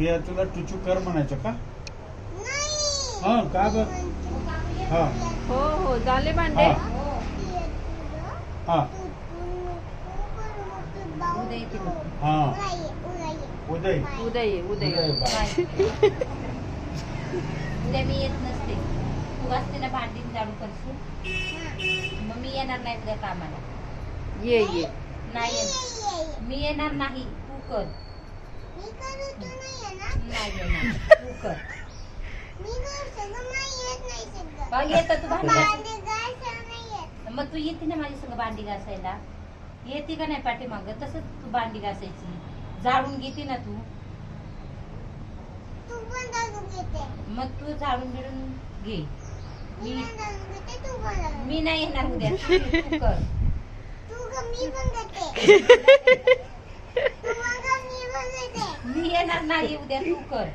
पिया तुला टुचू कर म्हणायचं का? हा का बर? हा हो हो झाले भांडे. हा उद्या येते बघ. हा उदय उदय उदय उद्या मी येत नसते. तू असते ना भांडी झाडू करशील. मग मी येणार नाही उद्या कामाला. ये ये. नाही येणार. मी येणार नाही. तू कर. नाही येणार. तू कर. मग येतं तू भांडी. मग तू येते ना माझ्या संग भांडी घासायला. येते का नाही पाठीमाग? तसंच तू भांडी घासायची. झाडून घेते ना तू. मग तू झाडून बिडून घे. मी नाही येणार उद्या. तू कर. मी येणार नाही उद्या. तू कर.